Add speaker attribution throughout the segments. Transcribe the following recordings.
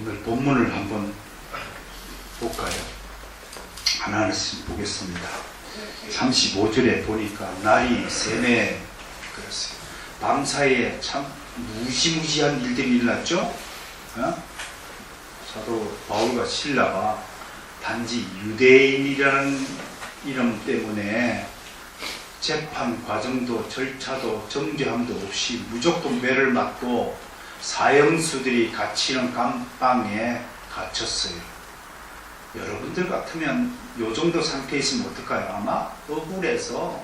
Speaker 1: 오늘 본문을 한번 볼까요? 하나씩 보겠습니다. 35절에 보니까 날이 새매 그랬어요. 밤사이에 참 무시무시한 일들이 일어났죠? 사도 바울과 실라가 단지 유대인이라는 이름 때문에 재판 과정도 절차도 정죄함도 없이 무조건 매를 맞고 사형수들이 갇히는 감방에 갇혔어요. 여러분들 같으면 요 정도 상태에 있으면 어떨까요? 아마 억울해서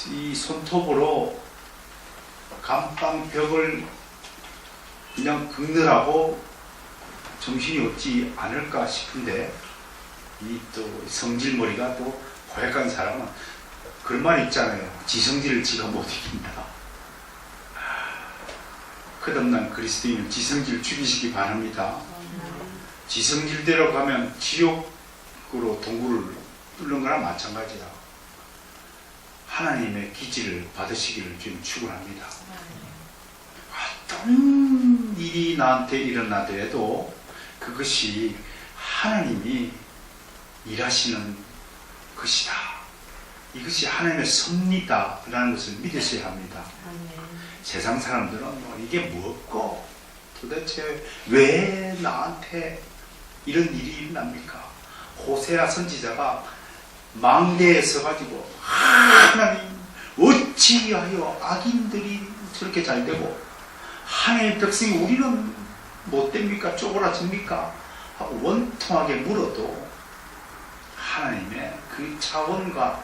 Speaker 1: 이 손톱으로 감방 벽을 그냥 긁느라고 정신이 없지 않을까 싶은데, 이 또 성질머리가 또 고약한 사람은 그런 말 있잖아요. 지성질을 지가 못 이긴다. 끝없는 그리스도인은 지성질 죽이시기 바랍니다. 지성질대로 가면 지옥으로 동굴을 뚫는 거랑 마찬가지다. 하나님의 기지를 받으시기를 지금 축원합니다. 어떤 일이 나한테 일어나더라도 그것이 하나님이 일하시는 것이다. 이것이 하나님의 섭리다 라는 것을 믿으셔야 합니다. 세상 사람들은 뭐 이게 뭐고 도대체 왜 나한테 이런 일이 일어납니까? 호세아 선지자가 망대에 서가지고 하나님 어찌하여 악인들이 저렇게 잘 되고 하나님의 백성이 우리는 못됩니까? 쪼그라집니까? 하고 원통하게 물어도 하나님의 그 차원과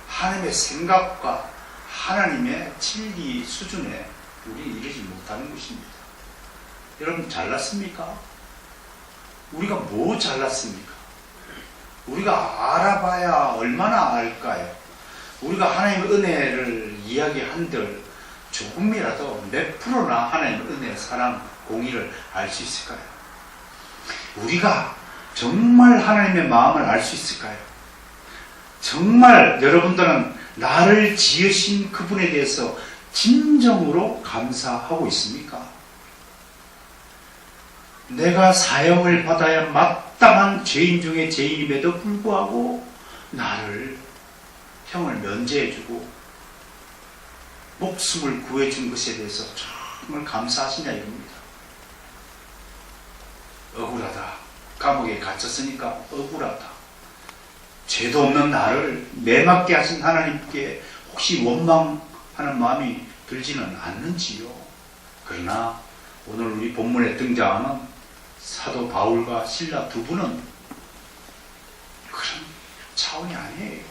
Speaker 1: 하나님의 생각과 하나님의 진리 수준에 우리는 이르지 못하는 것입니다. 여러분 잘났습니까? 우리가 뭐 잘났습니까? 우리가 알아봐야 얼마나 알까요? 우리가 하나님의 은혜를 이야기한들 조금이라도 몇 프로나 하나님의 은혜, 사랑, 공의를 알 수 있을까요? 우리가 정말 하나님의 마음을 알 수 있을까요? 정말 여러분들은 나를 지으신 그분에 대해서 진정으로 감사하고 있습니까? 내가 사형을 받아야 마땅한 죄인 중에 죄인임에도 불구하고 나를 형을 면제해주고 목숨을 구해준 것에 대해서 정말 감사하시냐 이겁니다. 억울하다. 감옥에 갇혔으니까 억울하다. 죄도 없는 나를 매맞게 하신 하나님께 혹시 원망하는 마음이 들지는 않는지요. 그러나 오늘 우리 본문에 등장하는 사도 바울과 실라 두 분은 그런 차원이 아니에요.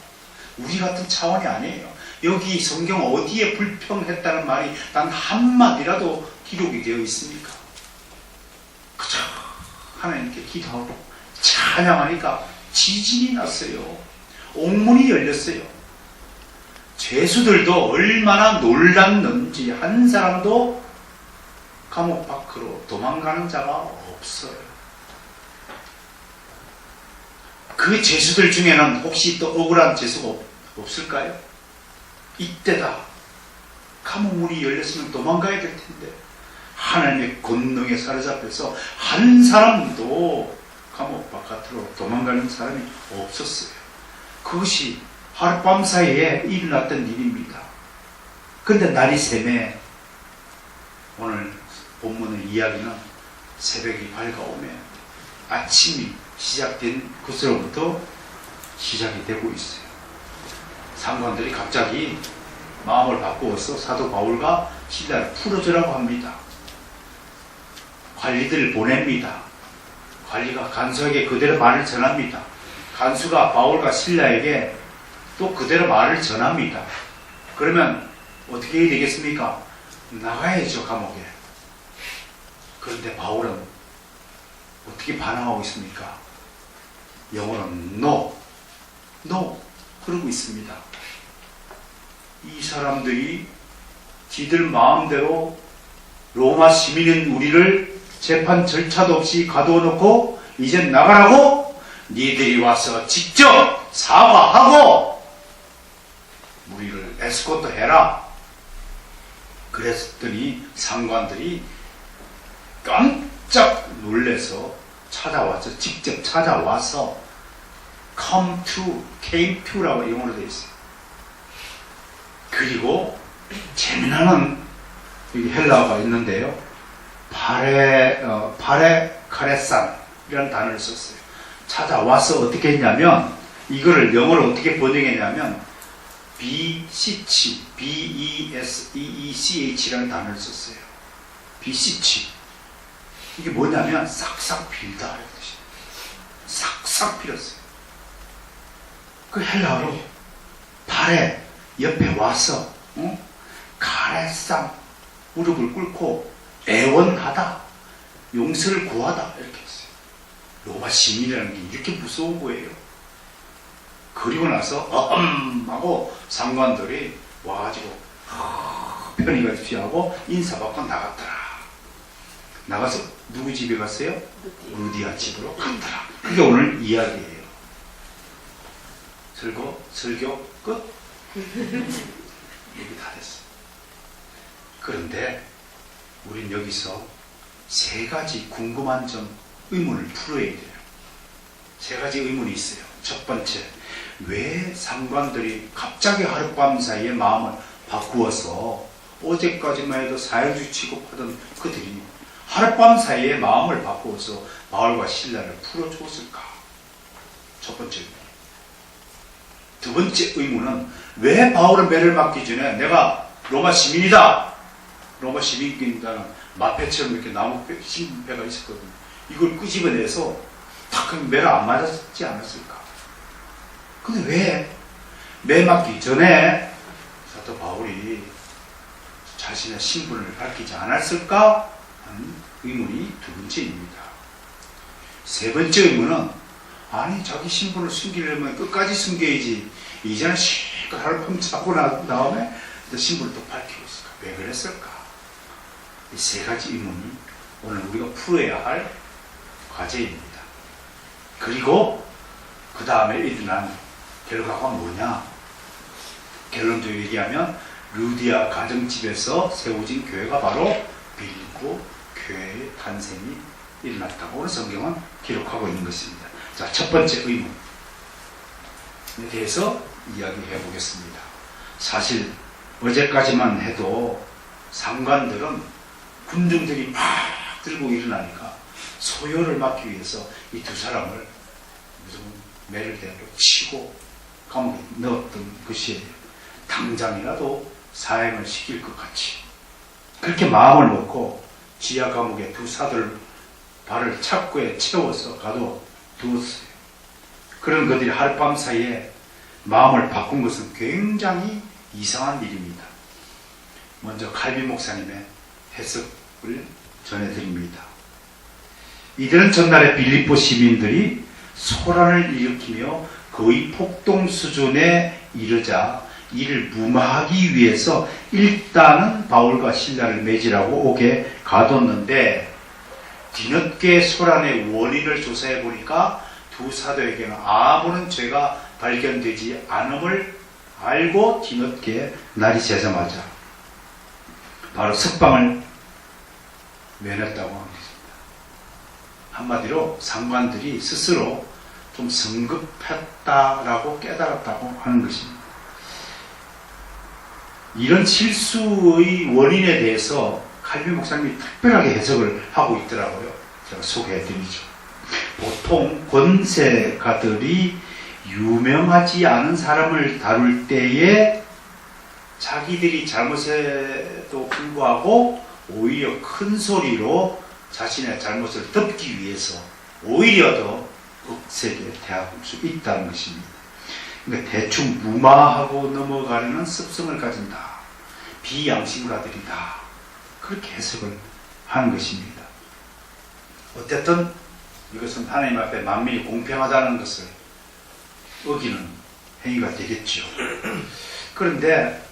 Speaker 1: 우리 같은 차원이 아니에요. 여기 성경 어디에 불평했다는 말이 단 한마디라도 기록이 되어 있습니까? 그저 하나님께 기도하고 찬양하니까 지진이 났어요. 옥문이 열렸어요. 죄수들도 얼마나 놀랐는지 한 사람도 감옥 밖으로 도망가는 자가 없어요. 그 죄수들 중에는 혹시 또 억울한 죄수가 없을까요? 이때다. 감옥 문이 열렸으면 도망가야 될 텐데 하나님의 권능에 사로잡혀서 한 사람도 감옥 바깥으로 도망가는 사람이 없었어요. 그것이 하룻밤 사이에 일어났던 일입니다. 그런데 날이 새매 오늘 본문의 이야기는 새벽이 밝아오며 아침이 시작된 것으로부터 시작이 되고 있어요. 상관들이 갑자기 마음을 바꾸어서 사도 바울과 실라를 풀어주라고 합니다. 관리들을 보냅니다. 관리가 간수에게 그대로 말을 전합니다. 간수가 바울과 실라에게 또 그대로 말을 전합니다. 그러면 어떻게 해야 되겠습니까? 나가야죠, 감옥에. 그런데 바울은 어떻게 반응하고 있습니까? 영어로는 no 그러고 있습니다. 이 사람들이 지들 마음대로 로마 시민인 우리를 재판 절차도 없이 가두어 놓고 이제 나가라고? 니들이 와서 직접 사과하고 우리를 에스코트 해라. 그랬더니 상관들이 깜짝 깜짝 놀래서 찾아와서 직접 찾아와서 came to라고 영어로 되어 있어요. 그리고 재미나는 여기 헬라어가 있는데요. 파레카레산이라는 단어를 썼어요. 찾아와서 어떻게 했냐면 이거를 영어로 어떻게 번역했냐면 beseech라는 단어를 썼어요. beseech. 이게 뭐냐면 싹싹 빌다 이런 뜻이에요. 싹싹 빌었어요. 그 헬라어로 발에 옆에 와서 가래쌍 무릎을 꿇고 애원하다, 용서를 구하다 이렇게 했어요. 로마 시민이라는 게 이렇게 무서운 거예요. 그리고 나서 하고 상관들이 와가지고 편히 가십시오 인사받고 나갔더라. 나가서 누구 집에 갔어요? 루디아 집으로 갔더라. 그게 오늘 이야기예요. 설교 끝? 얘기 다 됐어. 그런데 우린 여기서 세 가지 궁금한 점, 의문을 풀어야 돼요. 세 가지 의문이 있어요. 첫 번째, 왜 상관들이 갑자기 하룻밤 사이에 마음을 바꾸어서 어제까지만 해도 사형주 취급하던 그들이 하룻밤 사이에 마음을 바꾸어서 바울과 실라를 풀어줬을까? 첫 번째 의문. 두 번째 의문은 왜 바울은 매를 맞기 전에 내가 로마 시민이다. 로마 시민권이라는 마패처럼 이렇게 나무 신분패가 있었거든요. 이걸 끄집어내서 탁 매를 안 맞았지 않았을까? 근데 왜 매 맞기 전에 사도 바울이 자신의 신분을 밝히지 않았을까 하는 의문이 두 번째입니다. 세 번째 의문은 아니 자기 신분을 숨기려면 끝까지 숨겨야지 이제는 실컷 하룻밤 자고 난 다음에 신분을 또 밝히고 있을까? 왜 그랬을까? 이 세 가지 의문이 오늘 우리가 풀어야 할 과제입니다. 그리고 그 다음에 일어난 결과가 뭐냐? 결론도 얘기하면 루디아 가정집에서 세워진 교회가 바로 빌립보 교회의 탄생이 일어났다고 오늘 성경은 기록하고 있는 것입니다. 자, 첫 번째 의문에 대해서 이야기해 보겠습니다. 사실 어제까지만 해도 상관들은 군중들이 막 들고 일어나니까 소요를 막기 위해서 이 두 사람을 무슨 매를 대고 치고 감옥에 넣었던 것이에요. 당장이라도 사형을 시킬 것 같이 그렇게 마음을 먹고 지하 감옥에 두 사들 발을 착고에 채워서 가둬두었어요. 그런 그들이 하룻밤 사이에 마음을 바꾼 것은 굉장히 이상한 일입니다. 먼저 칼빈 목사님의 해석을 전해드립니다. 이들은 전날에 빌립보 시민들이 소란을 일으키며 거의 폭동 수준에 이르자 이를 무마하기 위해서 일단은 바울과 실라를 매질하고 옥에 가뒀는데 뒤늦게 소란의 원인을 조사해 보니까 두 사도에게는 아무런 죄가 발견되지 않음을 알고 뒤늦게 날이 새자마자 바로 석방을 면했다고 합니다. 한마디로 상관들이 스스로 좀 성급했다라고 깨달았다고 하는 것입니다. 이런 실수의 원인에 대해서 칼빈 목사님이 특별하게 해석을 하고 있더라고요. 제가 소개해드리죠. 보통 권세가들이 유명하지 않은 사람을 다룰 때에 자기들이 잘못에도 불구하고 오히려 큰 소리로 자신의 잘못을 덮기 위해서 오히려 더 억세게 대할 수 있다는 것입니다. 그러니까 대충 무마하고 넘어가려는 습성을 가진다. 비양심가들이다. 그렇게 해석을 하는 것입니다. 어쨌든 이것은 하나님 앞에 만민이 공평하다는 것을 어기는 행위가 되겠죠. 그런데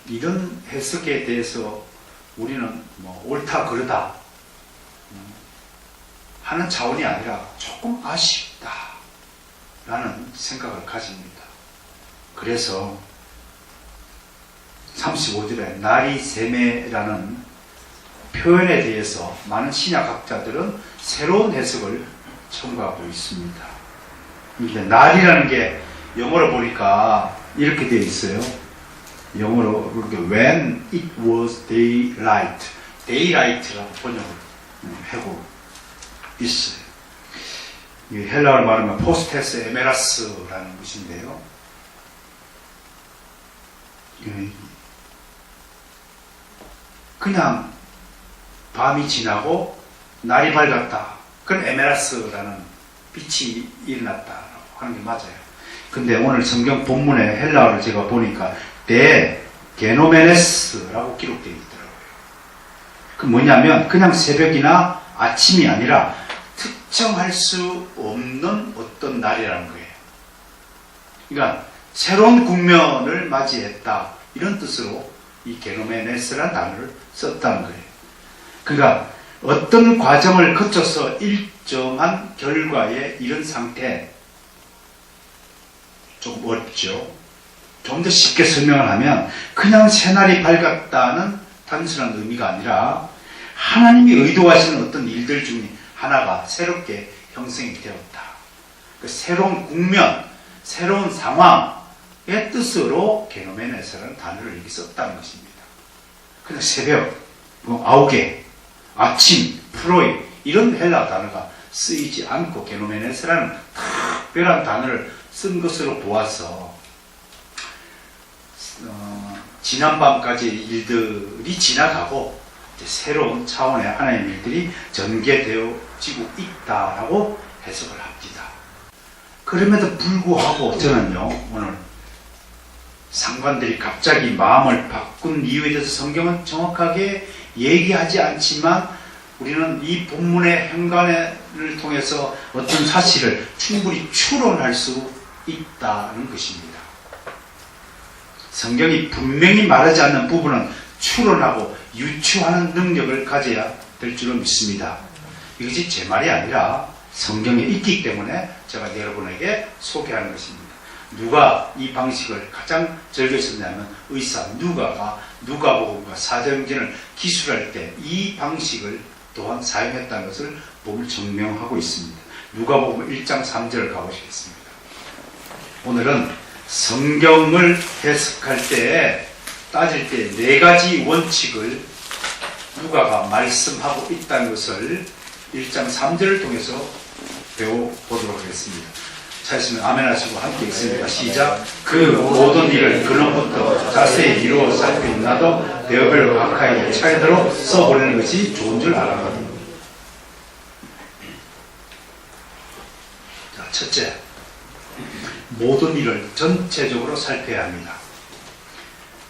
Speaker 1: 이런 해석에 대해서 우리는 옳다 그르다 하는 차원이 아니라 조금 아쉽다 라는 생각을 가집니다. 그래서 35절에 나리세메라는 표현에 대해서 많은 신약학자들은 새로운 해석을 첨가하고 있습니다. 이게 날이라는 게 영어로 보니까 이렇게 되어 있어요. 영어로 이렇게 when it was daylight, daylight라고 번역을 하고 있어요. 이 헬라어로 말하면 포스테스 에메라스라는 것인데요. 그냥 밤이 지나고 날이 밝았다. 그건 에메라스라는 빛이 일어났다라고 하는 게 맞아요. 근데 오늘 성경 본문의 헬라어를 제가 보니까 데 게노메네스라고 기록되어 있더라고요. 그 뭐냐면 그냥 새벽이나 아침이 아니라 특정할 수 없는 어떤 날이라는 거예요. 그러니까 새로운 국면을 맞이했다. 이런 뜻으로 이 게노메네스라는 단어를 썼다는 거예요. 그러니까 어떤 과정을 거쳐서 일정한 결과에 이른 상태, 좀 어렵죠. 좀 더 쉽게 설명을 하면 그냥 새날이 밝았다는 단순한 의미가 아니라 하나님이 의도하시는 어떤 일들 중에 하나가 새롭게 형성이 되었다. 그 새로운 국면, 새로운 상황의 뜻으로 게노메네스라는 단어를 여기 썼다는 것입니다. 그냥 새벽, 아우게, 아침, 프로이 이런 헬라 단어가 쓰이지 않고 게노메네스라는 특별한 단어를 쓴 것으로 보아서 지난밤까지 일들이 지나가고 이제 새로운 차원의 하나님의 일들이 전개되어지고 있다라고 해석을 합니다. 그럼에도 불구하고 저는요, 오늘 상관들이 갑자기 마음을 바꾼 이유에 대해서 성경은 정확하게 얘기하지 않지만 우리는 이 본문의 행간을 통해서 어떤 사실을 충분히 추론할 수 있다는 것입니다. 성경이 분명히 말하지 않는 부분은 추론하고 유추하는 능력을 가져야 될 줄로 믿습니다. 이것이 제 말이 아니라 성경에 있기 때문에 제가 여러분에게 소개하는 것입니다. 누가 이 방식을 가장 즐겨 썼냐면 의사 누가가 누가복음과 사도행전을 기술할 때 이 방식을 또한 사용했다는 것을 보면 증명하고 있습니다. 누가복음 1장 3절을 가보시겠습니다. 오늘은 성경을 해석할 때 따질 때 네 가지 원칙을 누가가 말씀하고 있다는 것을 1장 3절을 통해서 배워보도록 하겠습니다. 찾으시면 아멘 하시고 함께 읽습니다. 시작. 그 모든 일을 근원부터 자세히 이루어 살펴 있나도 배우별 각하의 차례대로 써보내는 것이 좋은 줄 알아가니. 자, 첫째, 모든 일을 전체적으로 살펴야 합니다.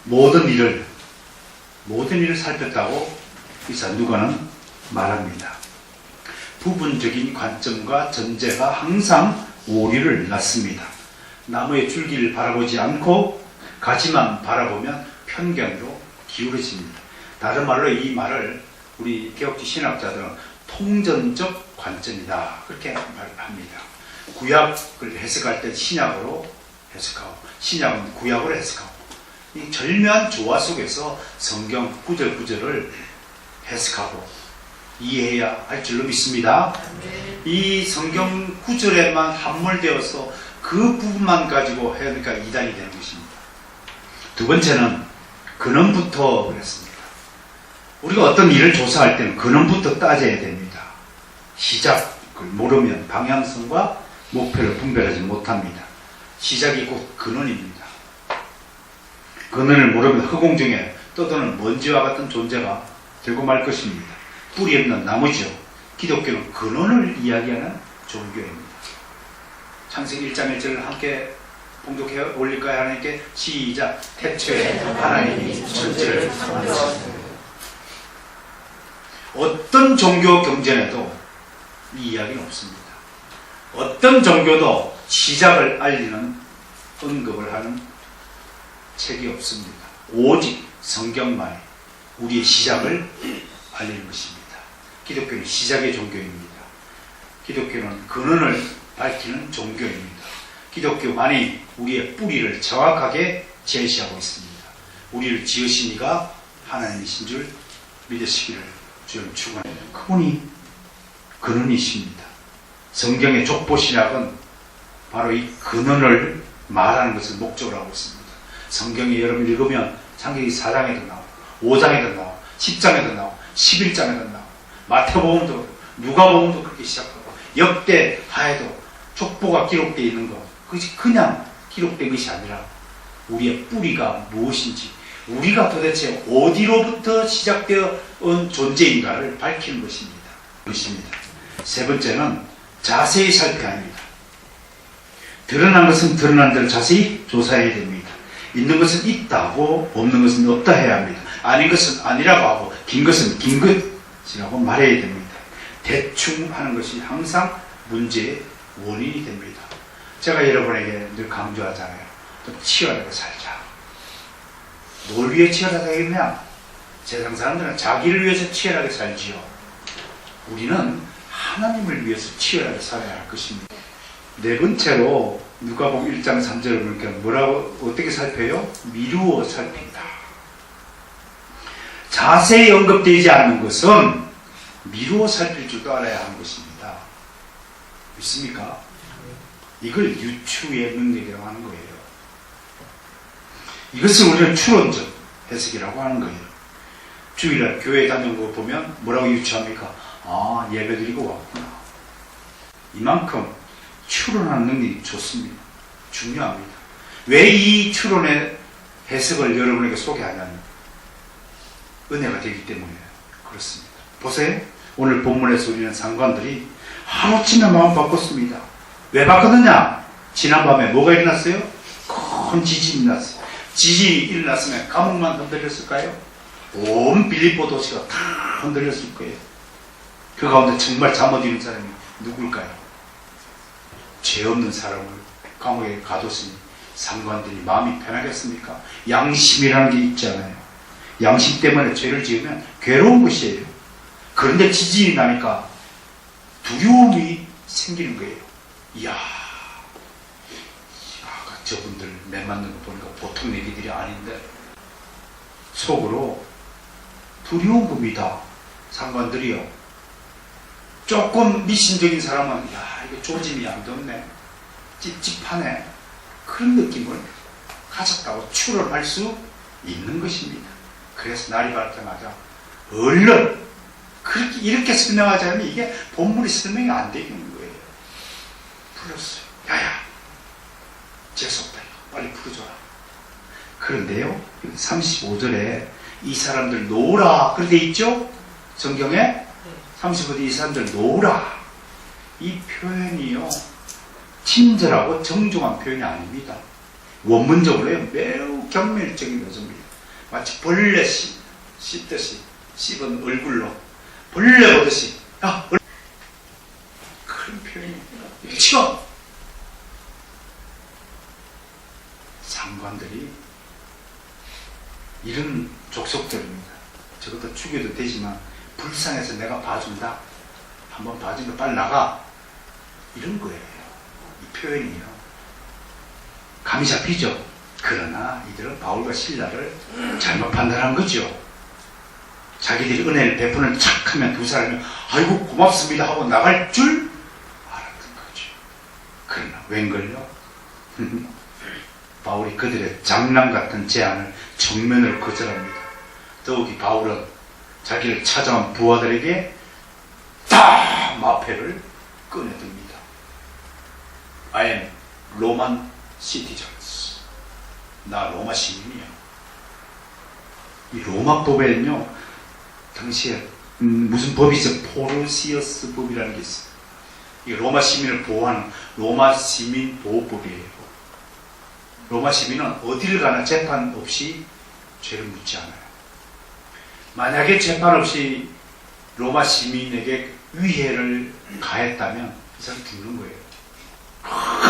Speaker 1: 모든 일을 살폈다고 의사 누가는 말합니다. 부분적인 관점과 전제가 항상 오류를 낳습니다. 나무의 줄기를 바라보지 않고 가지만 바라보면 편견으로 기울어집니다. 다른 말로 이 말을 우리 개혁지 신학자들은 통전적 관점이다. 그렇게 말합니다. 구약을 해석할 때 신약으로 해석하고 신약은 구약으로 해석하고 이 절묘한 조화 속에서 성경 구절 구절을 해석하고 이해해야 할 줄로 믿습니다. 이 성경 구절에만 함몰되어서 그 부분만 가지고 하니까 이단이 되는 것입니다. 두 번째는 근원부터 그랬습니다. 우리가 어떤 일을 조사할 때는 근원부터 따져야 됩니다. 시작을 모르면 방향성과 목표를 분별하지 못합니다. 시작이 곧 근원입니다. 근원을 모르면 허공 중에 떠도는 먼지와 같은 존재가 되고 말 것입니다. 뿌리 없는 나무죠. 기독교는 근원을 이야기하는 종교입니다. 창세기 1장 1절을 함께 봉독해 올릴까요? 하나님께 시작. 태초에 하나님이 천지를 만드셨습니다. 어떤 종교 경전에도 이 이야기는 없습니다. 어떤 종교도 시작을 알리는 언급을 하는 책이 없습니다. 오직 성경만이 우리의 시작을 알리는 것입니다. 기독교는 시작의 종교입니다. 기독교는 근원을 밝히는 종교입니다. 기독교만이 우리의 뿌리를 정확하게 제시하고 있습니다. 우리를 지으신 이가 하나님이신 줄 믿으시기를 주님 추구하는 그분이 근원이십니다. 성경의 족보신학은 바로 이 근원을 말하는 것을 목적으로 하고 있습니다. 성경에 여러분 읽으면 창세기 4장에도 나오고 5장에도 나오고 10장에도 나오고 11장에도 나오고 마태복음도 누가복음도 그렇게 시작하고 역대하에도 족보가 기록되어 있는 것, 그것이 그냥 기록된 것이 아니라 우리의 뿌리가 무엇인지, 우리가 도대체 어디로부터 시작되어 온 존재인가를 밝히는 것입니다. 세 번째는 자세히 살펴야 합니다. 드러난 것은 드러난 대로 자세히 조사해야 됩니다. 있는 것은 있다고 없는 것은 없다 해야 합니다. 아닌 것은 아니라고 하고 긴 것은 긴 것이라고 말해야 됩니다. 대충 하는 것이 항상 문제의 원인이 됩니다. 제가 여러분에게 늘 강조하잖아요. 좀 치열하게 살자. 뭘 위해 치열하다겠냐? 세상 사람들은 자기를 위해서 치열하게 살지요. 우리는 하나님을 위해서 치열하게 살아야 할 것입니다. 네 번째로 누가복음 1장 3절을 보니까 뭐라고 어떻게 살펴요? 미루어 살핀다. 자세히 언급되지 않는 것은 미루어 살필 줄도 알아야 하는 것입니다. 믿습니까? 이걸 유추의 능력이라고 하는 거예요. 이것을 우리는 추론적 해석이라고 하는 거예요. 주일날 교회 다니는 거 보면 뭐라고 유추합니까? 아, 예배 드리고 왔구나. 이만큼 추론하는 능력이 좋습니다. 중요합니다. 왜 이 추론의 해석을 여러분에게 소개하냐면 은혜가 되기 때문에 그렇습니다. 보세요. 오늘 본문에서 우리는 상관들이 하루치며 마음 바꿨습니다. 왜 바꿨느냐? 지난밤에 뭐가 일어났어요? 큰 지진이 일어났어요. 지진이 일어났으면 감옥만 흔들렸을까요? 온 빌립보 도시가 다 흔들렸을 거예요. 그 가운데 정말 잠 못 이룬 사람이 누굴까요? 죄 없는 사람을 감옥에 가뒀으니 상관들이 마음이 편하겠습니까? 양심이라는 게 있잖아요. 양심 때문에 죄를 지으면 괴로운 것이에요. 그런데 지진이 나니까 두려움이 생기는 거예요. 이야, 아까 저분들 매 맞는 거 보니까 보통 얘기들이 아닌데 속으로 두려운 겁니다. 상관들이요. 조금 미신적인 사람은 야, 이거 조짐이 안 뒀네, 찝찝하네, 그런 느낌을 가졌다고 추론할 수 있는 것입니다. 그래서 날이 밝자마자 얼른 그렇게 이렇게 설명하자면 이게 본문이 설명이 안 되는 거예요. 불렀어요. 야야, 재수없다, 빨리 부르줘라. 그런데요, 35절에 이 사람들 노라 그렇게 돼 있죠? 성경에 35절에 이 사람들 노라, 이 표현이요 친절하고 정중한 표현이 아닙니다. 원문적으로 매우 경멸적인 요소입니다. 마치 벌레 씹듯이 씹은 얼굴로 벌레 보듯이 그런 표현입니다. 이렇게 치워. 상관들이 이런 족속들입니다. 저것도 죽여도 되지만 불쌍해서 내가 봐준다, 한번 봐주면 빨리 나가, 이런 거예요. 이 표현이요. 감이 잡히죠. 그러나 이들은 바울과 실라를 잘못 판단한 거죠. 자기들이 은혜를 베푸는 척하면 두 사람이 아이고 고맙습니다 하고 나갈 줄 알았던 거죠. 그러나 웬걸요? 바울이 그들의 장난 같은 제안을 정면으로 거절합니다. 더욱이 바울은 자기를 찾아온 부하들에게 다 마패를 꺼내듭니다. I am Roman citizens. 나 로마 시민이야. 이 로마 법에는요, 당시에 무슨 법이 있어요? 포르시어스 법이라는 게 있어요. 이 로마 시민을 보호하는 로마 시민 보호법이에요. 로마 시민은 어디를 가나 재판 없이 죄를 묻지 않아요. 만약에 재판 없이 로마 시민에게 위해를 가했다면 이 사람 죽는 거예요.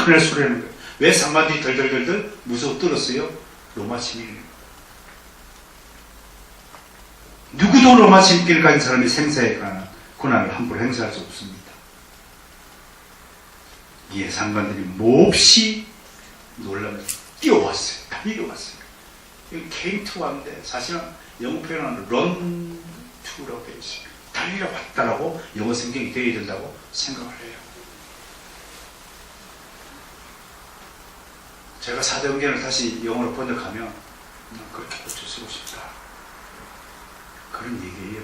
Speaker 1: 큰일 소리하는 거예요. 왜 상관들이 덜덜덜덜 무서워 떨었어요? 로마 시민을. 누구도 로마 시민길 가진 사람이 생사에 관한 권한을 함부로 행사할 수 없습니다. 이에 상관들이 몹시 놀라면서 뛰어왔어요. 달려왔어요. 여기 came to 왔는데 사실은 영어 표현은 run to라고 되어 있습니다. 달려왔다라고 영어 성경이 되어야 된다고 생각을 해요. 제가 사도행전을 다시 영어로 번역하면 그렇게 고쳐 쓰고 싶다, 그런 얘기예요.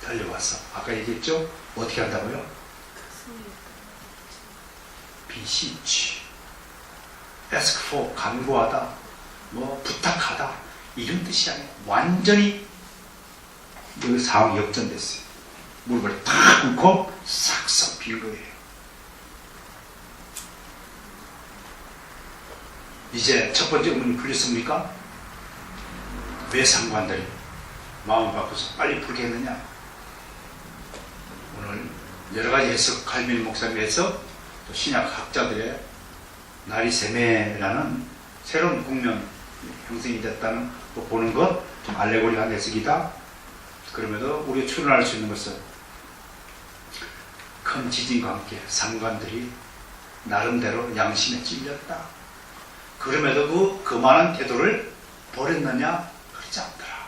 Speaker 1: 달려와서 아까 얘기했죠? 어떻게 한다고요? beseech, ask for, 간구하다, 뭐 부탁하다, 이런 뜻이 아니에요. 완전히 그 상황이 역전됐어요. 무릎을 탁 꿇고 싹싹 빈 거예요. 이제 첫 번째 의문이 풀렸습니까? 왜 상관들이 마음을 바꿔서 빨리 풀게 했느냐? 오늘 여러 가지 해석, 칼빈 목사님의 해석, 또 신약 학자들의 나리세메라는 새로운 국면 형성이 됐다는 거 보는 것, 좀 알레고리한 해석이다. 그럼에도 우리가 추론할 수 있는 것은 큰 지진과 함께 상관들이 나름대로 양심에 찔렸다. 그럼에도 그 많은 태도를 버렸느냐? 그렇지 않더라.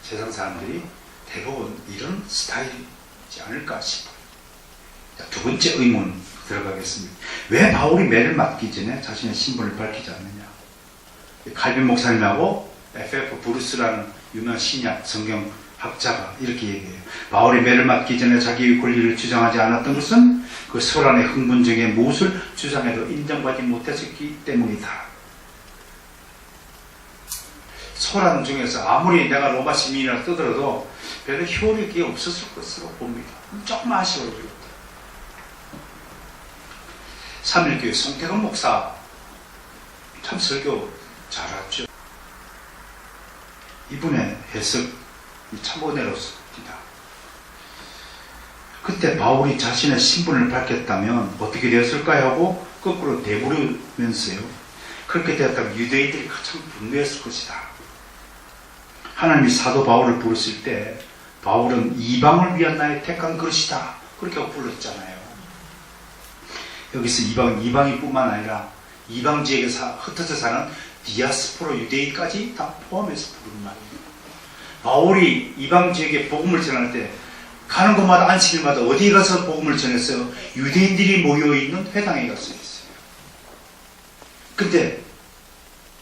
Speaker 1: 세상 사람들이 대부분 이런 스타일이지 않을까 싶어요. 두 번째 의문 들어가겠습니다. 왜 바울이 매를 맞기 전에 자신의 신분을 밝히지 않느냐? 칼빈 목사님하고 F.F. 브루스라는 유명한 신약 성경 학자가 이렇게 얘기해요. 바울이 매를 맞기 전에 자기의 권리를 주장하지 않았던 것은 그 소란의 흥분 중에 무엇을 주장해도 인정받지 못했기 때문이다. 소란 중에서 아무리 내가 로마 시민이라 뜨더라도 별로 효력이 없었을 것으로 봅니다. 조금 아쉬워요. 3.1교회 송태근 목사 참 설교 잘하죠. 이분의 해석이 참 은혜롭습니다. 그때 바울이 자신의 신분을 밝혔다면 어떻게 되었을까요? 하고 거꾸로 되물으면서요, 그렇게 되었다면 유대인들이 가장 분노했을 것이다. 하나님이 사도 바울을 부르실 때 바울은 이방을 위한 나의 택한 그릇이다, 그렇게 불렀잖아요. 여기서 이방인뿐만 아니라 이방 지역에 흩어져 사는 디아스포라 유대인까지 다 포함해서 부르는 말이에요. 바울이 이방 지역에 복음을 전할 때 가는 곳마다 안식일마다 어디에 가서 복음을 전했어요? 유대인들이 모여있는 회당에 가서 했어요. 근데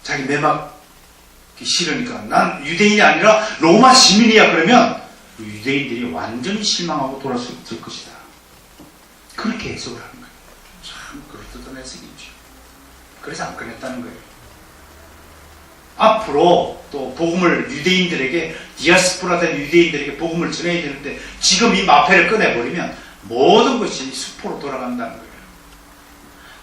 Speaker 1: 자기 매막 싫으니까 난 유대인이 아니라 로마 시민이야 그러면 유대인들이 완전히 실망하고 돌아섰을 것이다, 그렇게 해석을 하는 거예요. 참 그럴듯한 해석이죠. 그래서 안 꺼냈다는 거예요. 앞으로 또 복음을 유대인들에게, 디아스포라 된 유대인들에게 복음을 전해야 되는데 지금 이 마패를 꺼내버리면 모든 것이 수포로 돌아간다는 거예요.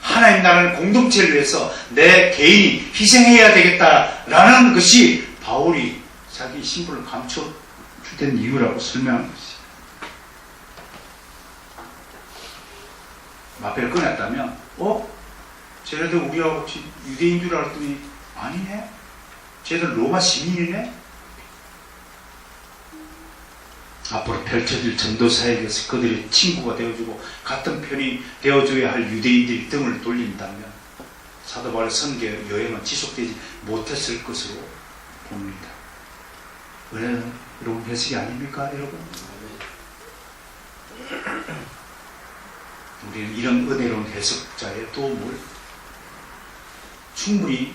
Speaker 1: 하나님 나라는 공동체를 위해서 내 개인이 희생해야 되겠다라는 것이 바울이 자기 신분을 감춰주된 이유라고 설명하는 것이에요. 마패를 꺼냈다면 쟤네들 우리하고 유대인 줄 알았더니 아니네, 쟤들 로마 시민이네. 앞으로 펼쳐질 전도사에게서 그들의 친구가 되어주고 같은 편이 되어줘야 할 유대인들이 등을 돌린다면 사도 바울의 선교 여행은 지속되지 못했을 것으로 봅니다. 은혜로운 해석이 아닙니까, 여러분? 우리는 이런 은혜로운 해석자의 도움을 충분히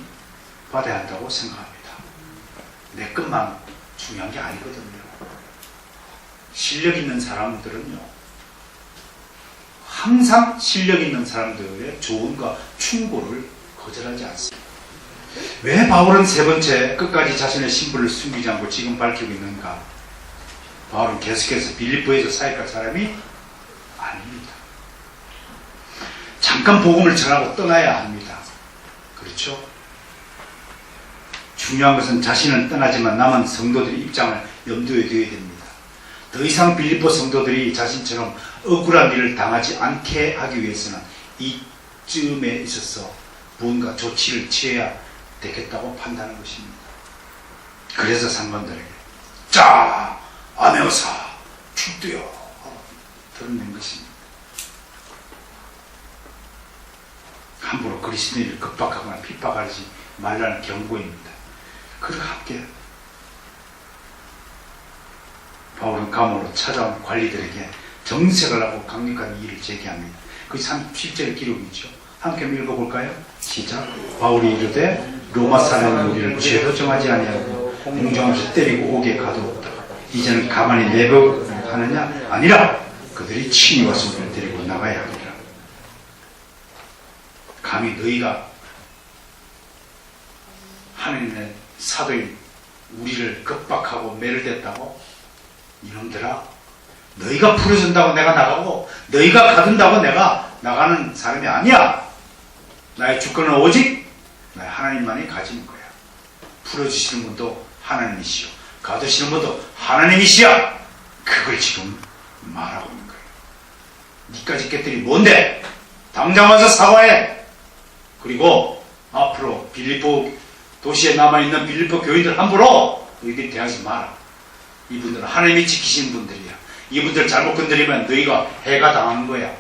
Speaker 1: 받아야 한다고 생각합니다. 내 것만 중요한 게 아니거든요. 실력 있는 사람들은요, 항상 실력 있는 사람들의 조언과 충고를 거절하지 않습니다. 왜 바울은 세 번째 끝까지 자신의 신분을 숨기지 않고 지금 밝히고 있는가? 바울은 계속해서 빌립보에서 사역할 사람이 아닙니다. 잠깐 복음을 전하고 떠나야 합니다. 그렇죠? 중요한 것은 자신은 떠나지만 남은 성도들의 입장을 염두에 둬야 됩니다. 더 이상 빌립보 성도들이 자신처럼 억울한 일을 당하지 않게 하기 위해서는 이쯤에 있어서 무언가 조치를 취해야 되겠다고 판단하는 것입니다. 그래서 상관들에게 자, 아메오사, 출두요 드러낸 것입니다. 함부로 그리스도인을 급박하거나 핍박하지 말라는 경고입니다. 그리고 함께 바울은 감옥으로 찾아온 관리들에게 정색을 하고 강력한 이의를 제기합니다. 그게 참 실제의 기록이죠. 함께 읽어볼까요? 시작. 바울이 이르되 로마 사람은 우리를 죄도 정하지 아니하고 공중함수 때리고 옥에 가두었다. 이제는 가만히 내버하느냐? 아니라 그들이 친히 와서 우리를 데리고 나가야 하리라. 감히 너희가 하나님의 사도인 우리를 겁박하고 매를 댔다고? 이놈들아, 너희가 풀어준다고 내가 나가고 너희가 가둔다고 내가 나가는 사람이 아니야. 나의 주권은 오직 나의 하나님만이 가지는 거야. 풀어주시는 분도 하나님이시오, 가두시는 분도 하나님이시야. 그걸 지금 말하고 있는 거예요. 니까지 것들이 뭔데? 당장 와서 사과해. 그리고 앞으로 빌립보 도시에 남아있는 빌립보 교인들 함부로 너희들이 대하지 마라. 이분들은 하나님이 지키시는 분들이야. 이분들 잘못 건드리면 너희가 해가 당하는 거야.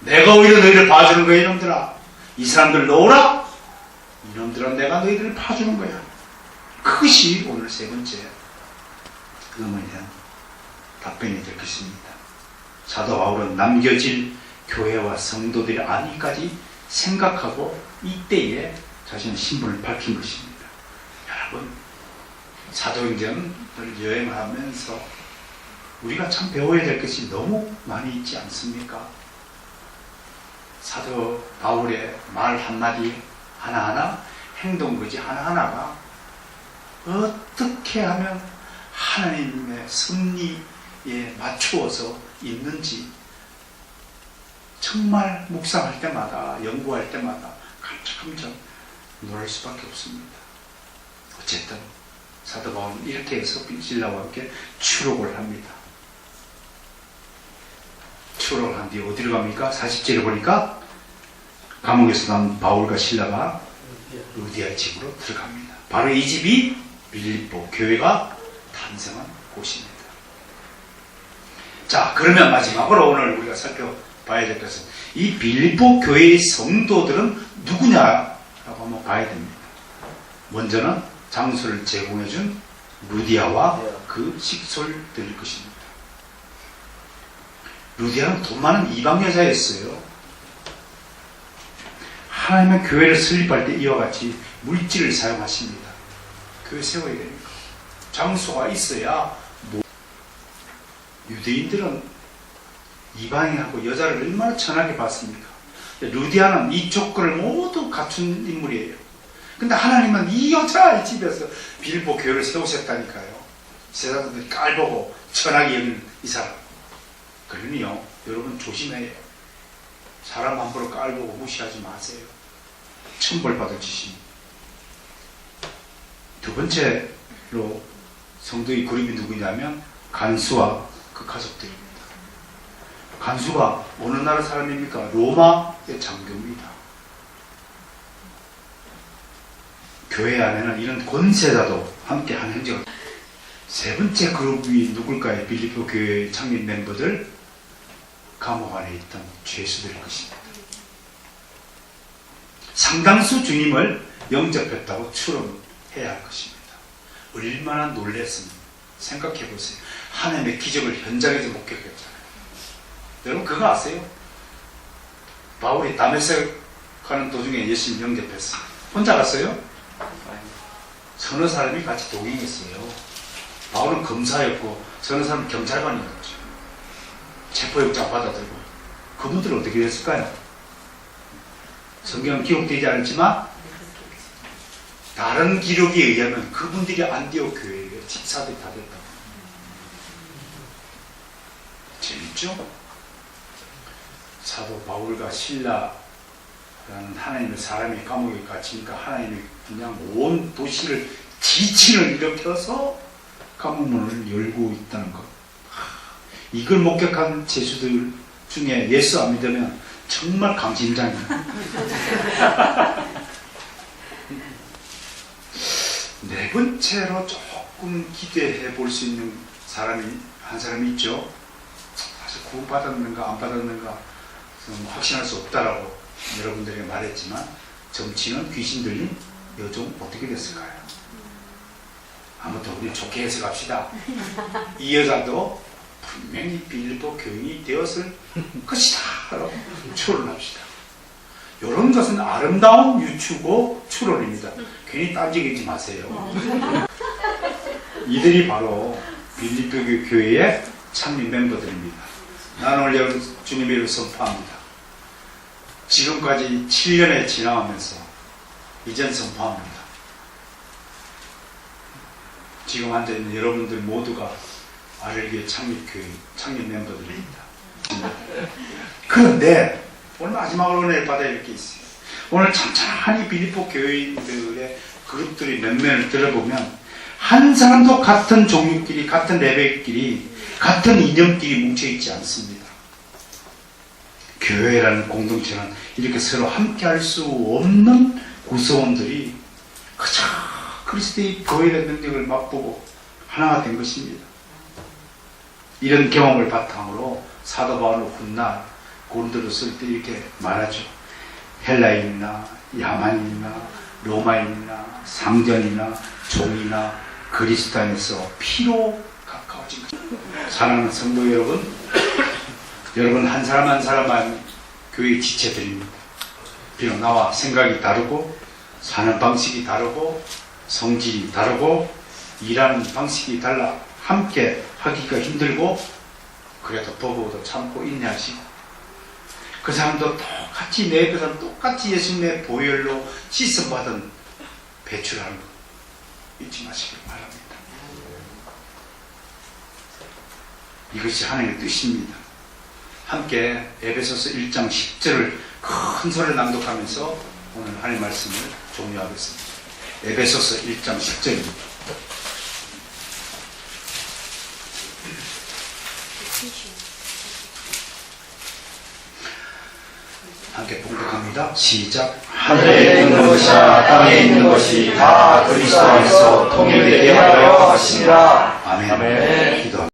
Speaker 1: 내가 오히려 너희를 봐주는 거야. 이놈들아, 이 사람들 놓으라. 이놈들은 내가 너희들을 봐주는 거야. 그것이 오늘 세 번째 의문에 대한 답변이 될 것입니다. 사도 바울은 남겨질 교회와 성도들의 안위까지 생각하고 이때에 자신의 신분을 밝힌 것입니다. 여러분, 사도행전을 여행을 하면서 우리가 참 배워야 될 것이 너무 많이 있지 않습니까? 사도 바울의 말 한마디 하나하나, 행동거지 하나하나가 어떻게 하면 하나님의 섭리에 맞추어서 있는지 정말 묵상할 때마다, 연구할 때마다 깜짝깜짝 놀랄 수밖에 없습니다. 어쨌든 사도 바울은 이렇게 해서 빌라와 함께 추록을 합니다. 추록을 한 뒤에 어디로 갑니까? 40절에 보니까 감옥에서 난 바울과 실라가 루디아 집으로 들어갑니다. 바로 이 집이 빌립보 교회가 탄생한 곳입니다. 자, 그러면 마지막으로 오늘 우리가 살펴봐야 될 것은 이 빌립보 교회의 성도들은 누구냐라고 한번 봐야 됩니다. 먼저는 장소를 제공해준 루디아와 그 식솔들일 것입니다. 루디아는 돈 많은 이방 여자였어요. 하나님의 교회를 설립할 때 이와 같이 물질을 사용하십니다. 교회 세워야 되니까. 장소가 있어야 유대인들은 이방인하고 여자를 얼마나 천하게 봤습니까? 루디아는 이 조건을 모두 갖춘 인물이에요. 근데 하나님은 이 여자의 집에서 빌립보 교회를 세우셨다니까요. 세상들이 깔보고 천하게 여기는 이 사람. 그러니요, 여러분 조심해요. 사람 함부로 깔보고 무시하지 마세요. 천벌 받을 짓입니다. 두 번째로 성도의 그룹이 누구냐면 간수와 그 가족들입니다. 간수가 어느 나라 사람입니까? 로마의 장교입니다. 교회 안에는 이런 권세자도 함께 한 행적. 세 번째 그룹이 누굴까요? 빌립보 교회 창립 멤버들, 감옥 안에 있던 죄수들일 것입니다. 상당수 주님을 영접했다고 추론해야 할 것입니다. 얼마나 놀랐습니까? 생각해 보세요. 하나님의 기적을 현장에서 목격했잖아요. 여러분 그거 아세요? 바울이 다메섹 가는 도중에 예수님 영접했어요. 혼자 갔어요? 서너 사람이 같이 동행했어요. 바울은 검사였고 서너 사람은 경찰관이었죠. 체포영장 받아들고. 그분들은 어떻게 됐을까요? 성경은 기록되지 않지만 다른 기록에 의하면 그분들이 안디옥 교회의 집사들이 다 됐다고. 재밌죠? 사도 바울과 실라라는 하나님의 사람이 감옥에 갇히니까 하나님이 그냥 온 도시를 지진을 일으켜서 감옥문을 열고 있다는 것. 이걸 목격한 죄수들 중에 예수 안 믿으면 정말 강심장이에요. 네 번째로 조금 기대해 볼 수 있는 한 사람이 있죠. 사실 구원받았는가 안 받았는가 확신할 수 없다라고 여러분들에게 말했지만, 정치는 귀신 들린 여종 어떻게 됐을까요? 아무튼 우리 좋게 해석합시다. 이 여자도 분명히 빌립보 교인이 되었을 것이다 라고 추론합시다. 이런 것은 아름다운 유추고 추론입니다. 괜히 딴지기지 마세요. 이들이 바로 빌립보 교회의 창립 멤버들입니다. 나는 오늘 주님의 이름을 선포합니다. 지금까지 7년에 지나가면서 이젠 선포합니다. 지금 앉아있는 여러분들 모두가 아렐교회 창립교회 창립 멤버들입니다. 그런데 오늘 마지막으로 은혜를 받아야 할 게 있어요. 오늘 천천히 빌립보 교회인들의 그룹들이 몇 면을 들어보면 한 사람도 같은 종류끼리, 같은 레벨끼리, 같은 이념끼리 뭉쳐있지 않습니다. 교회라는 공동체는 이렇게 서로 함께 할 수 없는 구성원들이 그저 그리스도의 교회의 능력을 맛보고 하나가 된 것입니다. 이런 경험을 바탕으로 사도 바울은 훗날 고린도로 쓸 때 이렇게 말하죠. 헬라인이나 야만인이나 로마인이나 상전이나 종이나 그리스도 안에서 피로 가까워진 것. 사랑하는 성도 여러분, 여러분 한 사람 한 사람만 교회의 지체들입니다. 비록 나와 생각이 다르고 사는 방식이 다르고 성질이 다르고 일하는 방식이 달라 함께 하기가 힘들고 그래도 보고도 참고 인내하시고 그 사람도 똑같이 내 것은 똑같이 예수님의 보혈로 씻음받은 배출하는 것 잊지 마시길 바랍니다. 이것이 하나님의 뜻입니다. 함께 에베소서 1장 10절을 큰 소리를 낭독하면서 오늘 하나님의 말씀을 종료하겠습니다. 에베소서 1장 10절입니다. 함께 봉독합니다. 시작.
Speaker 2: 하늘에 있는 것이나 땅에 있는 것이 다 그리스도 안에서 통일되게 하려 하시니라.
Speaker 1: 아멘.
Speaker 2: 아멘.
Speaker 1: 기도.